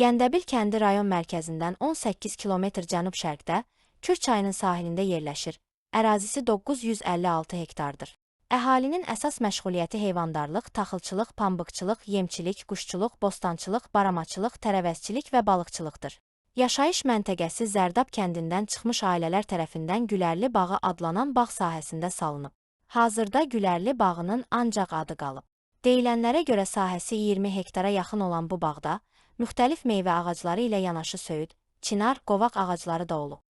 Gəndəbil kəndi rayon mərkəzindən 18 km cənub-şərqdə, Kür çayının sahilində yerləşir. Ərazisi 956 hektardır. Əhalinin əsas məşğuliyyəti heyvandarlıq, taxılçılıq, pambıqçılıq, yemçilik, quşçuluq, bostançılıq, baramaçılıq, tərəvəzçilik və balıqçılıqdır. Yaşayış məntəqəsi Zərdab kəndindən çıxmış ailələr tərəfindən Gülərli bağı adlanan bağ sahəsində salınıb. Hazırda Gülərli bağının ancaq adı qalıb. Deyilənlərə görə sahəsi 20 hektara yaxın olan bu bağda, müxtəlif meyvə ağacları ilə yanaşı söyüd, çinar, qovaq ağacları da olub.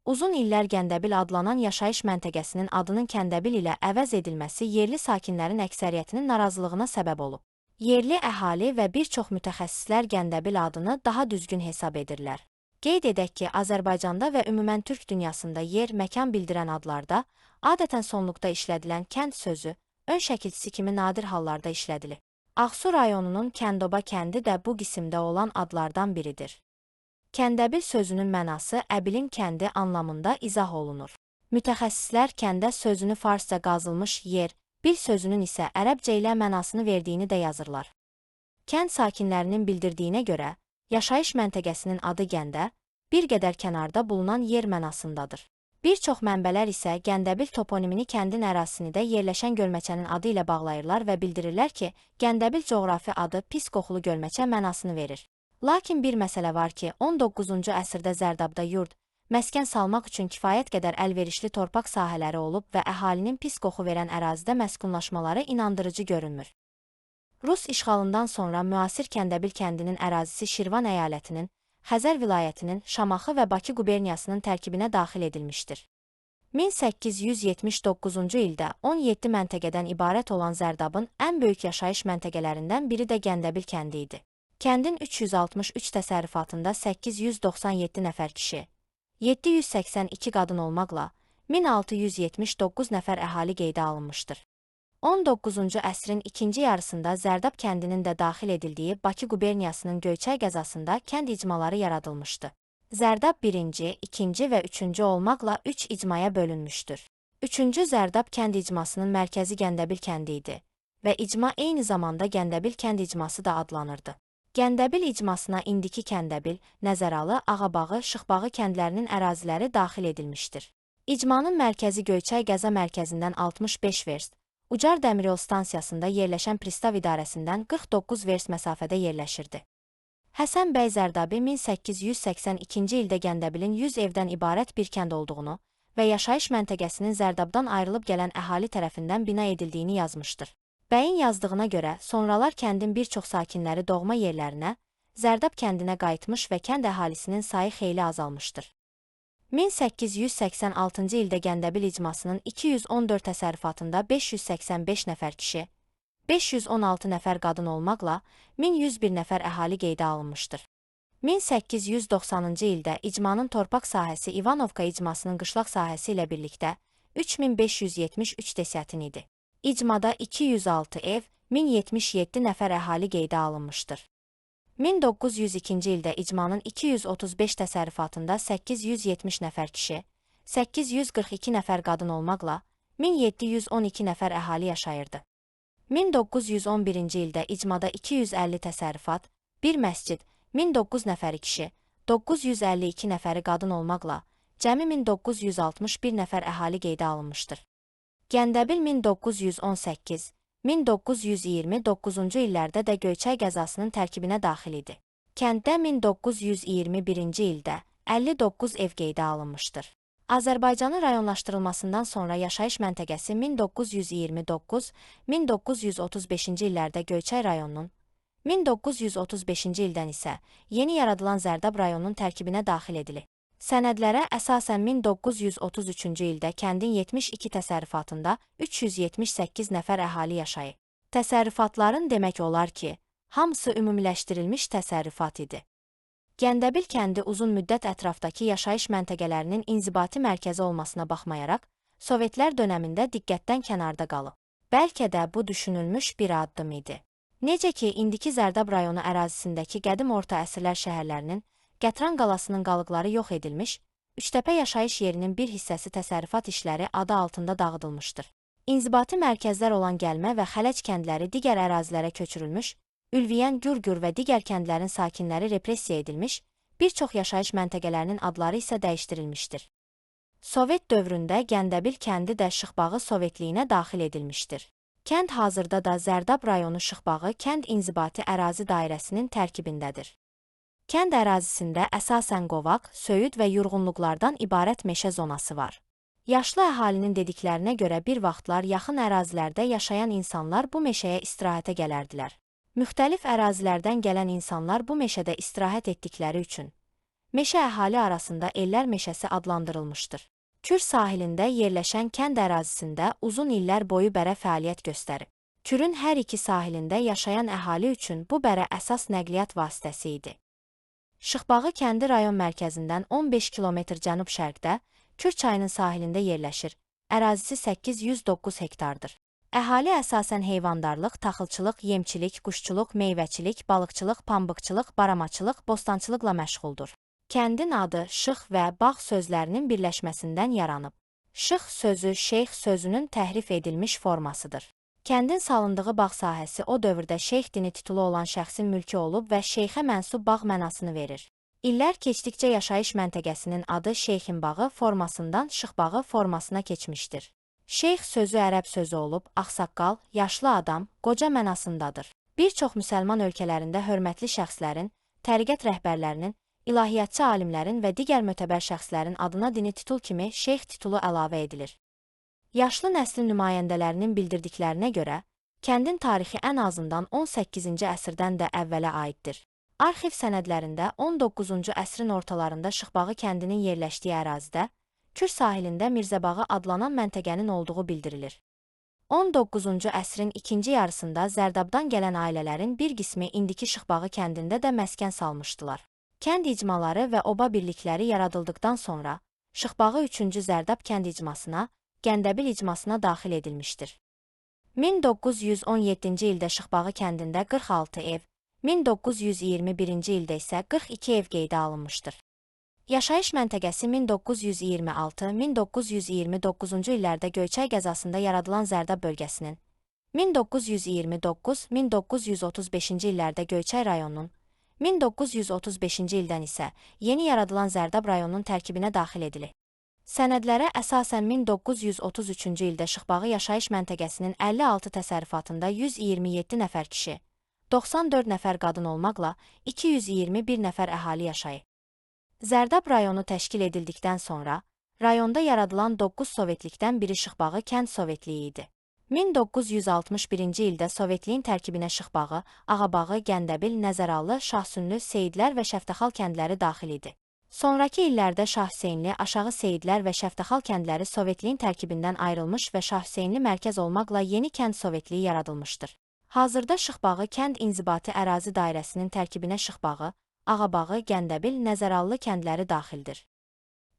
Uzun illər Gəndəbil adlanan yaşayış məntəqəsinin adının Kəndəbil ilə əvəz edilməsi yerli sakinlərin əksəriyyətinin narazılığına səbəb olub. Yerli əhali və bir çox mütəxəssislər Gəndəbil adını daha düzgün hesab edirlər. Qeyd edək ki, Azərbaycanda və ümumən Türk dünyasında yer, məkan bildirən adlarda adətən sonluqda işlədilən kənd sözü ön şəkilçisi kimi nadir hallarda işlədilir. Ağsu rayonunun Kəndoba kəndi də bu qismdə olan adlardan biridir. Kəndəbil sözünün mənası əbilin kəndi anlamında izah olunur. Mütəxəssislər kəndə sözünü farsca qazılmış yer, bil sözünün isə ərəbcə ilə mənasını verdiyini də yazırlar. Kənd sakinlərinin bildirdiyinə görə, yaşayış məntəqəsinin adı Gəndə, bir qədər kənarda bulunan yer mənasındadır. Bir çox mənbələr isə Gəndəbil toponimini kəndin ərazisində yerləşən gölməçənin adı ilə bağlayırlar və bildirirlər ki, Gəndəbil coğrafi adı pis qoxulu gölməçə mənasını verir. Lakin bir məsələ var ki, 19-cu əsrdə Zərdabda yurd, məskən salmaq üçün kifayət qədər əlverişli torpaq sahələri olub və əhalinin pis qoxu verən ərazidə məskunlaşmaları inandırıcı görünmür. Rus işğalından sonra müasir Kəndəbil kəndinin ərazisi Şirvan əyalətinin, Xəzər vilayətinin, Şamaxı və Bakı quberniyasının tərkibinə daxil edilmişdir. 1879-cu ildə 17 məntəqədən ibarət olan Zərdabın ən böyük yaşayış məntəqələrindən biri də Gəndəbil kəndi idi. Kəndin 363 təsərrüfatında 897 nəfər kişi, 782 qadın olmaqla 1679 nəfər əhali qeydə alınmışdır. 19-cu əsrin ikinci yarısında Zərdab kəndinin də daxil edildiyi Bakı quberniyasının Göyçay qəzasında kənd icmaları yaradılmışdı. Zərdab 1-ci, 2-ci və 3-cü olmaqla 3 icmaya bölünmüşdür. 3-cü Zərdab kənd icmasının mərkəzi Gəndəbil kəndi idi və icma eyni zamanda Gəndəbil kənd icması da adlanırdı. Gəndəbil icmasına indiki Kəndəbil, Nəzəralı, Ağabağı, Şıxbağı kəndlərinin əraziləri daxil edilmişdir. İcmanın mərkəzi Göyçay qəza mərkəzindən 65 verst, Ucar dəmiryol stansiyasında yerləşən pristav idarəsindən 49 verst məsafədə yerləşirdi. Həsən bəy Zərdabi 1882-ci ildə Gəndəbilin 100 evdən ibarət bir kənd olduğunu və yaşayış məntəqəsinin Zərdabdan ayrılıb gələn əhali tərəfindən bina edildiyini yazmışdır. Bəyin yazdığına görə, sonralar kəndin bir çox sakinləri doğma yerlərinə, Zərdab kəndinə qayıtmış və kənd əhalisinin sayı xeyli azalmışdır. 1886-cı ildə Gəndəbil icmasının 214 təsərrüfatında 585 nəfər kişi, 516 nəfər qadın olmaqla 1101 nəfər əhali qeydə alınmışdır. 1890-cı ildə icmanın torpaq sahəsi İvanovka icmasının qışlaq sahəsi ilə birlikdə 3573 desyatin idi. İcmada 206 ev, 1077 nəfər əhali qeydə alınmışdır. 1902-ci ildə icmanın 235 təsərrüfatında 870 nəfər kişi, 842 nəfər qadın olmaqla 1712 nəfər əhali yaşayırdı. 1911-ci ildə icmada 250 təsərrüfat, 1 məscid, 1009 nəfəri kişi, 952 nəfəri qadın olmaqla cəmi 1961 nəfər əhali qeydə alınmışdır. Gəndəbil 1918, 1929-cu illərdə də Göyçay qəzasının tərkibinə daxil idi. Kənddə 1921-ci ildə 59 ev qeydə alınmışdır. Azərbaycanın rayonlaşdırılmasından sonra yaşayış məntəqəsi 1929-1935-ci illərdə Göyçay rayonunun, 1935-ci ildən isə yeni yaradılan Zərdab rayonunun tərkibinə daxil edilib. Sənədlərə əsasən 1933-cü ildə kəndin 72 təsərrüfatında 378 nəfər əhali yaşayır. Təsərrüfatların demək olar ki, hamısı ümumiləşdirilmiş təsərrüfat idi. Gəndəbil kəndi uzun müddət ətrafdakı yaşayış məntəqələrinin inzibati mərkəzi olmasına baxmayaraq, Sovetlər dönəmində diqqətdən kənarda qalıb. Bəlkə də bu düşünülmüş bir addım idi. Necə ki, indiki Zərdab rayonu ərazisindəki qədim orta əsrlər şəhərlərinin, Qətran qalasının qalıqları yox edilmiş, Üçtəpə yaşayış yerinin bir hissəsi təsərrüfat işləri adı altında dağıdılmışdır. İnzibati mərkəzlər olan Gəlmə və Xələc kəndləri digər ərazilərə köçürülmüş, Ülviyen, Gürgür və digər kəndlərin sakinləri repressiya edilmiş, bir çox yaşayış məntəqələrinin adları isə dəyişdirilmişdir. Sovet dövründə Gəndəbil kəndi də Şıxbağı Sovetliyinə daxil edilmişdir. Kənd hazırda da Zərdab rayonu Şıxbağı kənd inzibati ərazi dairəsinin tərkibindədir. Kənd ərazisində əsasən qovaq, söyüd və yurğunluqlardan ibarət meşə zonası var. Yaşlı əhalinin dediklərinə görə bir vaxtlar yaxın ərazilərdə yaşayan insanlar bu meşəyə istirahətə gələrdilər. Müxtəlif ərazilərdən gələn insanlar bu meşədə istirahət etdikləri üçün meşə əhali arasında Ellər meşəsi adlandırılmışdır. Kür sahilində yerləşən kənd ərazisində uzun illər boyu bərə fəaliyyət göstərib. Kürün hər iki sahilində yaşayan əhali üçün bu bərə əsas nəqliyyat vasitəsi idi. Şıxbağı kəndi rayon mərkəzindən 15 km cənub-şərqdə, Kür çayının sahilində yerləşir. Ərazisi 809 hektardır. Əhali əsasən heyvandarlıq, taxılçılıq, yemçilik, quşçuluq, meyvəçilik, balıqçılıq, pambıqçılıq, baramaçılıq, bostançılıqla məşğuldur. Kəndin adı Şıx və Bağ sözlərinin birləşməsindən yaranıb. Şıx sözü şeyx sözünün təhrif edilmiş formasıdır. Kəndin salındığı bağ sahəsi o dövrdə şeyx dini titulu olan şəxsin mülkü olub və şeyxə mənsub bağ mənasını verir. İllər keçdikcə yaşayış məntəqəsinin adı Şeyxin bağı formasından Şıxbağı formasına keçmişdir. Şeyx sözü ərəb sözü olub, ağsaqqal, yaşlı adam, qoca mənasındadır. Bir çox müsəlman ölkələrində hörmətli şəxslərin, təriqət rəhbərlərinin, ilahiyyatçı alimlərin və digər mötəbər şəxslərin adına dini titul kimi şeyx titulu əlavə edilir. Yaşlı nəslin nümayəndələrinin bildirdiklərinə görə, kəndin tarixi ən azından 18-ci əsrdən də əvvələ aiddir. Arxiv sənədlərində 19-cu əsrin ortalarında Şıxbağı kəndinin yerləşdiyi ərazidə, Kür sahilində Mirzəbağı adlanan məntəqənin olduğu bildirilir. 19-cu əsrin ikinci yarısında Zərdabdan gələn ailələrin bir qismi indiki Şıxbağı kəndində də məskən salmışdılar. Kənd icmaları və oba birlikləri yaradıldıqdan sonra, Şıxbağı 3-cü Zərdab kənd icmasına, Gəndəbil icmasına daxil edilmişdir. 1917-ci ildə Şıxbağı kəndində 46 ev, 1921-ci ildə isə 42 ev qeydə alınmışdır. Yaşayış məntəqəsi 1926-1929-cu illərdə Göyçay qəzasında yaradılan Zərdab bölgəsinin, 1929-1935-ci illərdə Göyçay rayonunun, 1935-ci ildən isə yeni yaradılan Zərdab rayonunun tərkibinə daxil edilir. Sənədlərə əsasən 1933-cü ildə Şıxbağı yaşayış məntəqəsinin 56 təsərrüfatında 127 nəfər kişi, 94 nəfər qadın olmaqla 221 nəfər əhali yaşayır. Zərdab rayonu təşkil edildikdən sonra, rayonda yaradılan 9 sovetlikdən biri Şıxbağı kənd sovetliyi idi. 1961-ci ildə Sovetliyin tərkibinə Şıxbağı, Ağabağı, Gəndəbil, Nəzərallı, Şahsünlü, Seyidlər və Şəftəxal kəndləri daxil idi. Sonrakı illərdə Şahhüseynli, Aşağı Seyidlər və Şəftəxal kəndləri Sovetliyin tərkibindən ayrılmış və Şahhüseynli mərkəz olmaqla yeni kənd Sovetliyi yaradılmışdır. Hazırda Şıxbağı kənd inzibati ərazi dairəsinin tərkibinə Şıxbağı, Ağabağı, Gəndəbil, Nəzərallı kəndləri daxildir.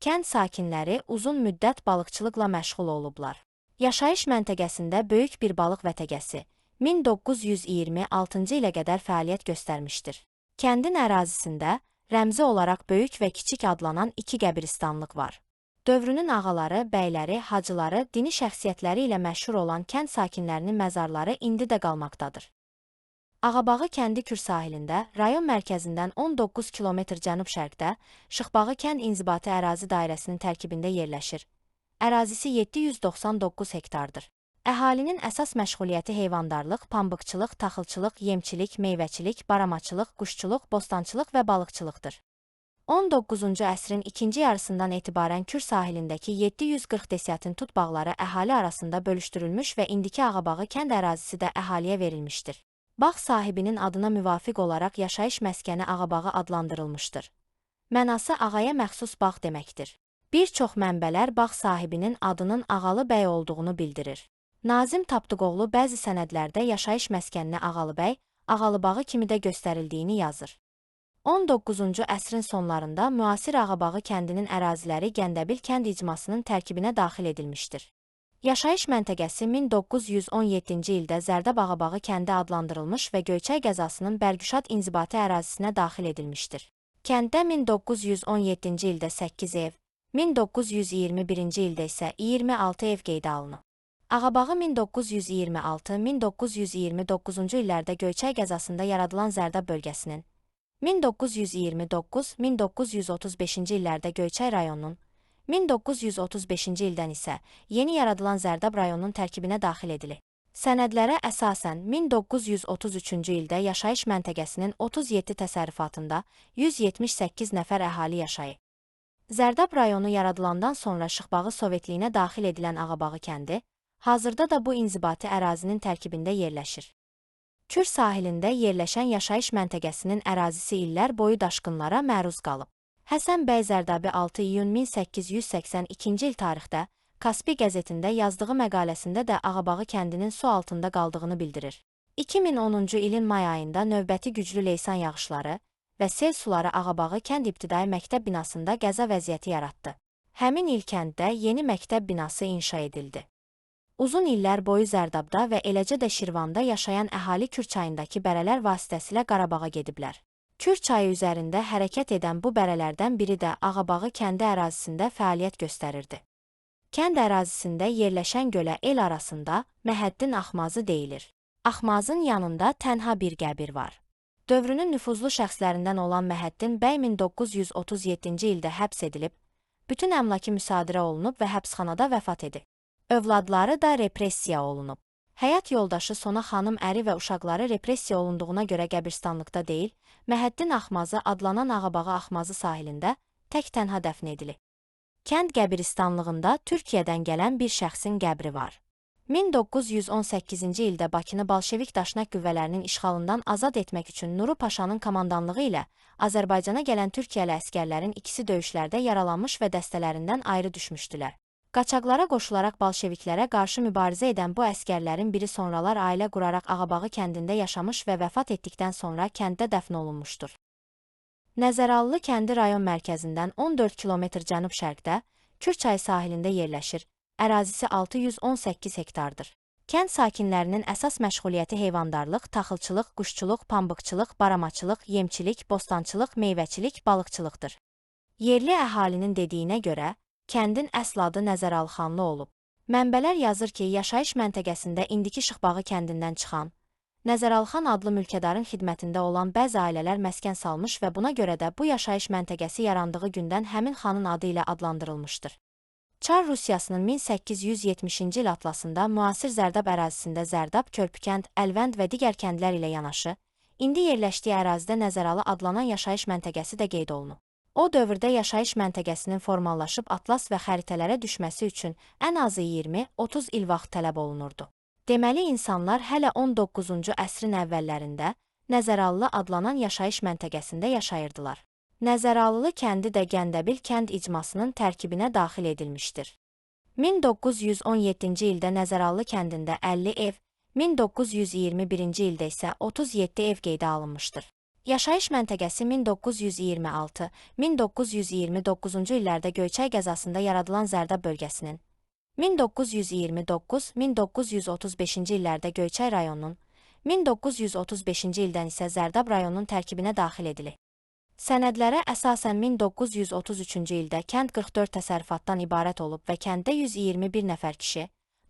Kənd sakinləri uzun müddət balıqçılıqla məşğul olublar. Yaşayış məntəqəsində böyük bir balıq vətəgəsi 1926-cı ilə qədər fəaliyyət göstərmişdir. Kəndin ərazisində rəmzi olaraq böyük və kiçik adlanan iki qəbiristanlıq var. Dövrünün ağaları, bəyləri, hacıları, dini şəxsiyyətləri ilə məşhur olan kənd sakinlərinin məzarları indi də qalmaqdadır. Ağabağı kəndi Kür sahilində, rayon mərkəzindən 19 km cənub-şərqdə, Şıxbağı kənd inzibati ərazi dairəsinin tərkibində yerləşir. Ərazisi 799 hektardır. Əhalinin əsas məşğuliyyəti heyvandarlıq, pambıqçılıq, taxılçılıq, yemçilik, meyvəçilik, baramaçılıq, quşçuluq, bostançılıq və balıqçılıqdır. 19-cu əsrin ikinci yarısından etibarən Kür sahilindəki 740 desyatin tut bağları əhali arasında bölüşdürülmüş və indiki Ağabağı kənd ərazisi də əhaliyə verilmişdir. Bağ sahibinin adına müvafiq olaraq yaşayış məskəni Ağabağı adlandırılmışdır. Mənası ağaya məxsus bağ deməkdir. Bir çox mənbələr bağ sahibinin adının Ağalı bəy olduğunu bildirir. Nazim Tapdıqoğlu bəzi sənədlərdə yaşayış məskənini Ağalı bəy, Ağalıbağı kimi də göstərildiyini yazır. 19-cu əsrin sonlarında müasir Ağabağı kəndinin əraziləri Gəndəbil kənd icmasının tərkibinə daxil edilmişdir. Yaşayış məntəqəsi 1917-ci ildə Zərdab Ağabağı kəndi adlandırılmış və Göyçay qəzasının Bərgüşad inzibati ərazisinə daxil edilmişdir. Kənddə 1917-ci ildə 8 ev, 1921-ci ildə isə 26 ev qeydə alınıb. Ağabağı 1926-1929-cu illərdə Göyçay qəzasında yaradılan Zərdab bölgəsinin, 1929-1935-ci illərdə Göyçay rayonunun, 1935-ci ildən isə yeni yaradılan Zərdab rayonunun tərkibinə daxil edilir. Sənədlərə əsasən 1933-cü ildə yaşayış məntəqəsinin 37 təsərrüfatında 178 nəfər əhali yaşayır. Zərdab rayonu yaradılandan sonra Şıxbağı Sovetliyinə daxil edilən Ağabağı kəndi, hazırda da bu inzibati ərazinin tərkibində yerləşir. Kür sahilində yerləşən yaşayış məntəqəsinin ərazisi illər boyu daşqınlara məruz qalıb. Həsən bəy Zərdabi 6 iyun 1882-ci il tarixdə Kaspi qəzetində yazdığı məqaləsində də Ağabağı kəndinin su altında qaldığını bildirir. 2010-cu ilin may ayında növbəti güclü leysan yağışları və sel suları Ağabağı kənd ibtidai məktəb binasında qəza vəziyyəti yaratdı. Həmin il kənddə yeni məktəb binası inşa edildi. Uzun illər boyu Zərdabda və eləcə də Şirvanda yaşayan əhali Kür çayındakı bərələr vasitəsilə Qarabağa gediblər. Kür çayı üzərində hərəkət edən bu bərələrdən biri də Ağabağı kəndi ərazisində fəaliyyət göstərirdi. Kənd ərazisində yerləşən gölə el arasında Məhəddin Axmazı deyilir. Axmazın yanında tənha bir qəbir var. Dövrünün nüfuzlu şəxslərindən olan Məhəddin bəy 1937-ci ildə həbs edilib, bütün əmlaki müsadirə olunub və həbsxanada vəfat edib. Övladları da repressiya olunub. Həyat yoldaşı Sona xanım əri və uşaqları repressiya olunduğuna görə qəbirstanlıqda deyil, Məhəddin Axmazı adlanan Ağabağı Axmazı sahilində tək tənha dəfn edilib. Kənd qəbiristanlığında Türkiyədən gələn bir şəxsin qəbri var. 1918-ci ildə Bakını Bolşevik daşnaq qüvvələrinin işğalından azad etmək üçün Nuru Paşanın komandanlığı ilə Azərbaycana gələn Türkiyəli əskərlərin ikisi döyüşlərdə yaralanmış və dəstələrindən ayrı düşmüşdülər. Qaçaqlara qoşularaq bolşeviklərə qarşı mübarizə edən bu əskərlərin biri sonralar ailə quraraq Ağabağı kəndində yaşamış və vəfat etdikdən sonra kənddə dəfn olunmuşdur. Nəzərallı kəndi rayon mərkəzindən 14 kilometr cənub-şərqdə, Kür çayı sahilində yerləşir, ərazisi 618 hektardır. Kənd sakinlərinin əsas məşğuliyyəti heyvandarlıq, taxılçılıq, quşçuluq, pambıqçılıq, baramaçılıq, yemçilik, bostançılıq, meyvəçilik, balıqçılıqdır. Yerli əhalinin dediyinə görə, kəndin əsl adı Nəzəralı xanlı olub. Mənbələr yazır ki, yaşayış məntəqəsində indiki Şıxbağı kəndindən çıxan, Nəzəralı xan adlı mülkədarın xidmətində olan bəzi ailələr məskən salmış və buna görə də bu yaşayış məntəqəsi yarandığı gündən həmin xanın adı ilə adlandırılmışdır. Çar Rusiyasının 1870-ci il atlasında müasir Zərdab ərazisində Zərdab, Körpükənd, Əlvənd və digər kəndlər ilə yanaşı, indi yerləşdiyi ərazidə Nəzəralı adlanan yaşayış məntəqəsi də qeyd olunub. O dövrdə yaşayış məntəqəsinin formallaşıb atlas və xəritələrə düşməsi üçün ən azı 20-30 il vaxt tələb olunurdu. Deməli, insanlar hələ 19-cu əsrin əvvəllərində Nəzərallı adlanan yaşayış məntəqəsində yaşayırdılar. Nəzərallı kəndi də Gəndəbil kənd icmasının tərkibinə daxil edilmişdir. 1917-ci ildə Nəzərallı kəndində 50 ev, 1921-ci ildə isə 37 ev qeydə alınmışdır. Yaşayış məntəqəsi 1929-1929-cu illərdə Göyçay qəzasında yaradılan Zərdab bölgəsinin, 1929-1935-ci illərdə Göyçay rayonunun, 1935-ci ildən isə Zərdab rayonunun tərkibinə daxil edilir. Sənədlərə əsasən 1933-cü ildə kənd 44 təsərrüfatdan ibarət olub və kənddə 121 nəfər kişi,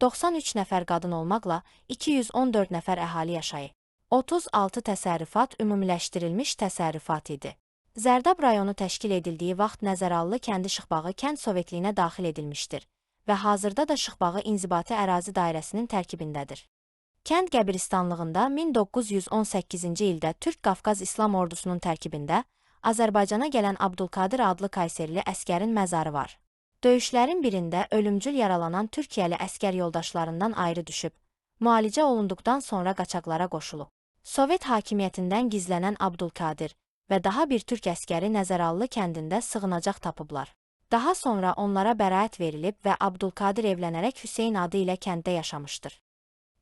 93 nəfər qadın olmaqla 214 nəfər əhali yaşayır. 36 təsərrüfat ümumiləşdirilmiş təsərrüfat idi. Zərdab rayonu təşkil edildiyi vaxt Nəzərallı kəndi Şıxbağı kənd Sovetliyinə daxil edilmişdir və hazırda da Şıxbağı inzibati ərazi dairəsinin tərkibindədir. Kənd qəbiristanlığında 1918-ci ildə Türk Qafqaz İslam ordusunun tərkibində Azərbaycana gələn Abdulkadir adlı Kayserili əskərin məzarı var. Döyüşlərin birində ölümcül yaralanan Türkiyəli əskər yoldaşlarından ayrı düşüb, müalicə olunduqdan sonra qaçaqlara qoşulub. Sovet hakimiyyətindən gizlənən Abdulkadir və daha bir türk əskəri Nəzərallı kəndində sığınacaq tapıblar. Daha sonra onlara bəraət verilib və Abdulkadir evlənərək Hüseyn adı ilə kənddə yaşamışdır.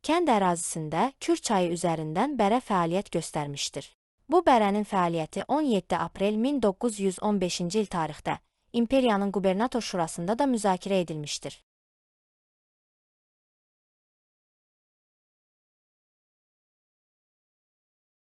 Kənd ərazisində Kür çayı üzərindən bərə fəaliyyət göstərmişdir. Bu bərənin fəaliyyəti 17 aprel 1915-ci il tarixdə İmperiyanın qubernator şurasında da müzakirə edilmişdir.